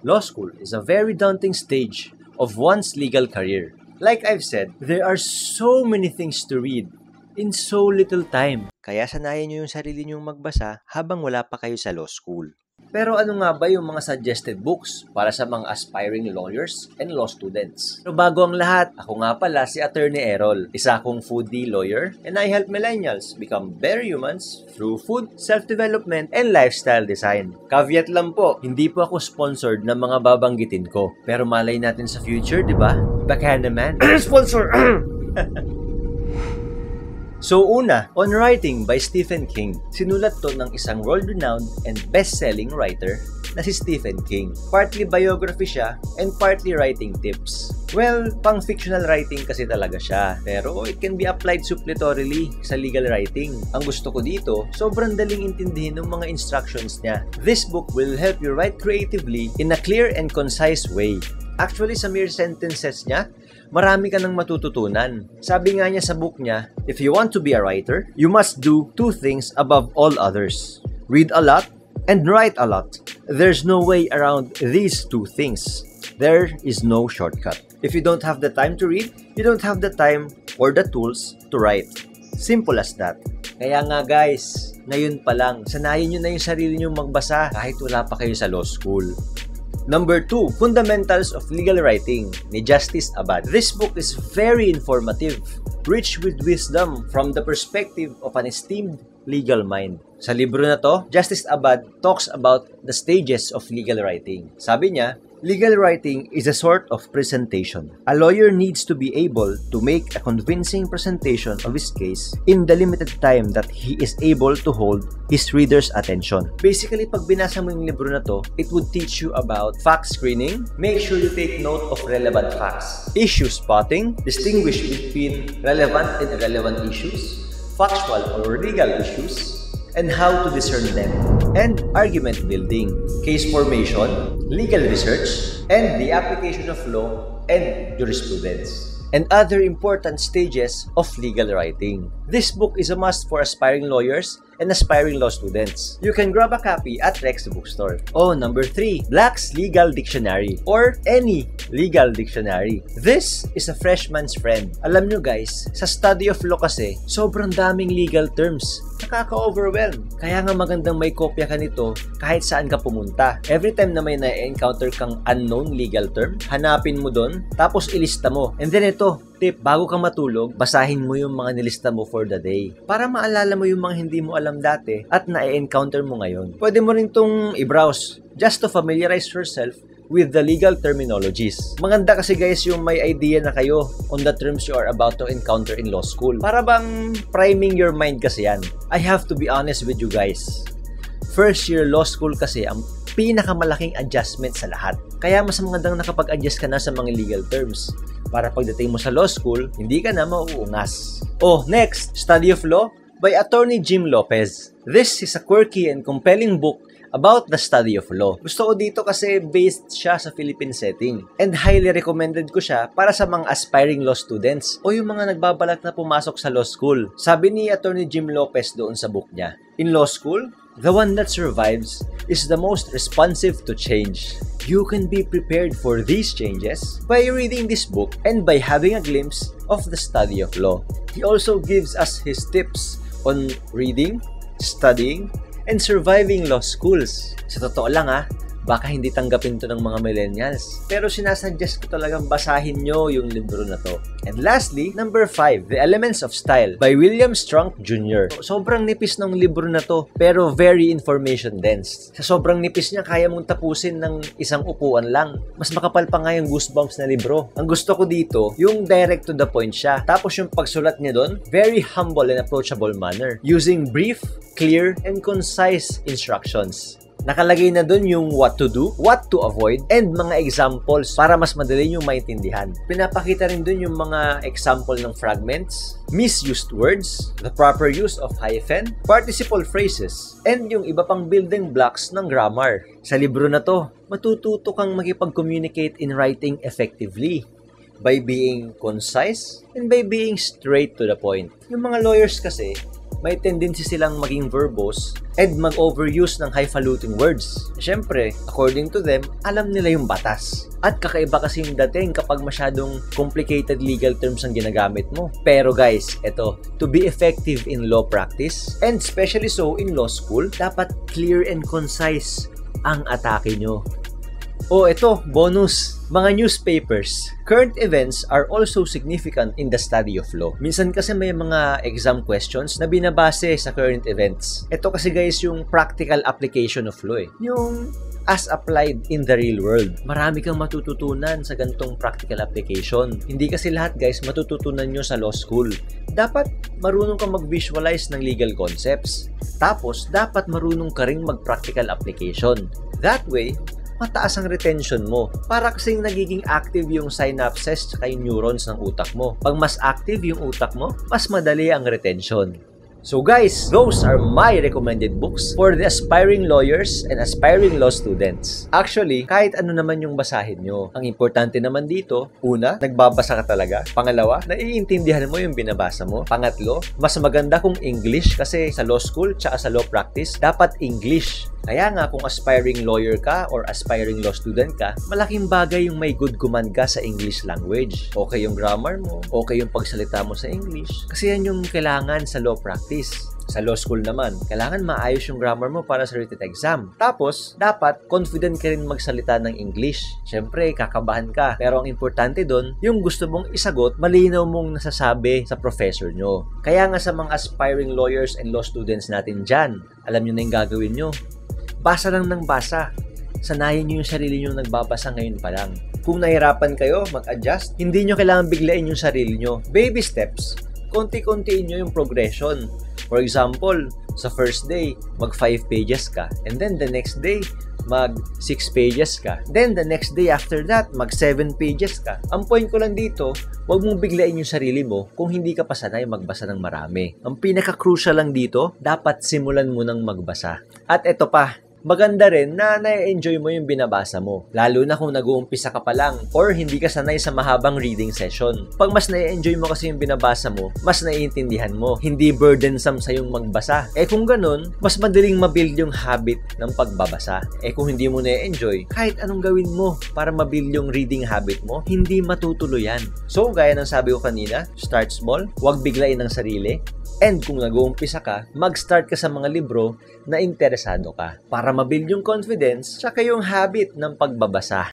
Law school is a very daunting stage of one's legal career. Like I've said, there are so many things to read in so little time. Kaya sanayan nyo yung sarili nyong magbasa habang wala pa kayo sa law school. Pero ano nga ba yung mga suggested books para sa mga aspiring lawyers and law students? Pero bago ang lahat, ako nga pala si Attorney Errol, isa akong foodie lawyer, and I help millennials become better humans through food, self-development, and lifestyle design. Caveat lang po, hindi po ako sponsored ng mga babanggitin ko. Pero malay natin sa future, di ba? Backhand naman. Sponsor! So una, On Writing by Stephen King. Sinulat to ng isang world-renowned and best-selling writer na si Stephen King. Partly biography siya and partly writing tips. Well, pang-fictional writing kasi talaga siya. Pero it can be applied suppletorily sa legal writing. Ang gusto ko dito, sobrang daling intindihin ng mga instructions niya. This book will help you write creatively in a clear and concise way. Actually, sa mere sentences niya, marami ka nang matututunan. Sabi nga niya sa book niya, if you want to be a writer, you must do two things above all others. Read a lot and write a lot. There's no way around these two things. There is no shortcut. If you don't have the time to read, you don't have the time or the tools to write. Simple as that. Kaya nga guys, ngayon pa lang, sanayin nyo na yung sarili nyo magbasa kahit wala pa kayo sa law school. Number 2, Fundamentals of Legal Writing ni Justice Abad. This book is very informative, rich with wisdom from the perspective of an esteemed legal mind. Sa libro na to, Justice Abad talks about the stages of legal writing. Sabi niya, legal writing is a sort of presentation. A lawyer needs to be able to make a convincing presentation of his case in the limited time that he is able to hold his reader's attention. Basically, pag binasa mo yung libro na to, it would teach you about fact screening, make sure you take note of relevant facts, issue spotting, distinguish between relevant and irrelevant issues, factual or legal issues, and how to discern them, and argument building, case formation, legal research, and the application of law and jurisprudence, and other important stages of legal writing. This book is a must for aspiring lawyers and aspiring law students. You can grab a copy at Rex Bookstore. Oh, number 3, Black's Legal Dictionary or any legal dictionary. This is a freshman's friend. Alam nyo guys, sa study of law kasi, sobrang daming legal terms. Nakaka-overwhelm. Kaya nga magandang may kopya ka nito kahit saan ka pumunta. Every time na may na-encounter kang unknown legal term, hanapin mo doon, tapos ilista mo. And then ito, tip, bago ka matulog, basahin mo yung mga nilista mo for the day. Para maalala mo yung mga hindi mo alam dati at na-encounter mo ngayon. Pwede mo rin itong i-browse just to familiarize yourself with the legal terminologies. Maganda kasi guys yung may idea na kayo on the terms you are about to encounter in law school. Para bang priming your mind kasi yan. I have to be honest with you guys. First year law school kasi ang pinakamalaking adjustment sa lahat. Kaya mas magandang nakapag-adjust ka na sa mga legal terms. Para pagdating mo sa law school, hindi ka na mauungas. Oh, next, Study of Law by Attorney Jim Lopez. This is a quirky and compelling book about the study of law. Gusto ko dito kasi based siya sa Philippine setting. And highly recommended ko siya para sa mga aspiring law students o yung mga nagbabalak na pumasok sa law school. Sabi ni Attorney Jim Lopez doon sa book niya, in law school, the one that survives is the most responsive to change. You can be prepared for these changes by reading this book and by having a glimpse of the study of law. He also gives us his tips on reading, studying, and surviving law schools. Sa totoo lang baka hindi tanggapin to ng mga millennials. Pero sinasuggest ko talagang basahin nyo yung libro na to. And lastly, number 5, The Elements of Style by William Strunk Jr. Sobrang nipis ng libro na to, pero very information dense. Sa sobrang nipis niya, kaya mong tapusin ng isang upuan lang. Mas makapal pa nga yung Goosebumps na libro. Ang gusto ko dito, yung direct to the point siya. Tapos yung pagsulat niya doon, very humble and approachable manner. Using brief, clear, and concise instructions. Nakalagay na dun yung what to do, what to avoid, and mga examples para mas madali nyo maintindihan. Pinapakita rin dun yung mga example ng fragments, misused words, the proper use of hyphen, participle phrases, and yung iba pang building blocks ng grammar. Sa libro na to, matututo kang makipag-communicate in writing effectively by being concise and by being straight to the point. Yung mga lawyers kasi, may tendency silang maging verbose and mag-overuse ng highfalutin words. Siyempre, according to them, alam nila yung batas. At kakaiba kasi yung dating kapag masyadong complicated legal terms ang ginagamit mo. Pero guys, eto, to be effective in law practice, and especially so in law school, dapat clear and concise ang atake nyo. Ito, bonus. Mga newspapers. Current events are also significant in the study of law. Minsan kasi may mga exam questions na binabase sa current events. Ito kasi guys yung practical application of law eh. Yung as applied in the real world. Marami kang matututunan sa ganitong practical application. Hindi kasi lahat guys matututunan nyo sa law school. Dapat marunong kang mag-visualize ng legal concepts. Tapos, dapat marunong ka ring mag-practical application. That way, mataas ang retention mo. Para kasing nagiging active yung synapses at yung neurons ng utak mo. Pag mas active yung utak mo, mas madali ang retention. So guys, those are my recommended books for the aspiring lawyers and aspiring law students. Actually, kahit ano naman yung basahin nyo. Ang importante naman dito, una, nagbabasa ka talaga. Pangalawa, naiintindihan mo yung binabasa mo. Pangatlo, mas maganda kung English kasi sa law school tsaka sa law practice, dapat English. Kaya nga kung aspiring lawyer ka or aspiring law student ka, malaking bagay yung may good command ka sa English language. Okay yung grammar mo, okay yung pagsalita mo sa English. Kasi yan yung kailangan sa law practice. Sa law school naman, kailangan maayos yung grammar mo para sa written exam. Tapos, dapat confident ka rin magsalita ng English. Siyempre, kakabahan ka. Pero ang importante doon, yung gusto mong isagot, malinaw mong nasasabi sa professor nyo. Kaya nga sa mga aspiring lawyers and law students natin dyan, alam nyo na yung gagawin nyo. Basa lang ng basa. Sanayin nyo yung sarili nyo nagbabasa ngayon pa lang. Kung nahirapan kayo, mag-adjust. Hindi nyo kailangan biglain yung sarili nyo. Baby steps. Konti-kontiin nyo yung progression. For example, sa first day, mag 5 pages ka. And then the next day, mag 6 pages ka. Then the next day after that, mag 7 pages ka. Ang point ko lang dito, huwag mong biglain yung sarili mo kung hindi ka pa sanay magbasa ng marami. Ang pinaka-crucial lang dito, dapat simulan mo ng magbasa. At eto pa, maganda rin na na-enjoy mo yung binabasa mo. Lalo na kung nag-uumpisa ka pa lang or hindi ka sanay sa mahabang reading session. Pag mas na-enjoy mo kasi yung binabasa mo, mas naiintindihan mo. Hindi burdensome sa yung magbasa. Kung ganun, mas madaling mabuild yung habit ng pagbabasa. Kung hindi mo na-enjoy, kahit anong gawin mo para mabuild yung reading habit mo, hindi matutuloy yan. So, gaya ng sabi ko kanina, start small, huwag biglain ang sarili. And kung nag-uumpisa ka, mag-start ka sa mga libro na interesado ka para mabuild yung confidence tsaka yung habit ng pagbabasa.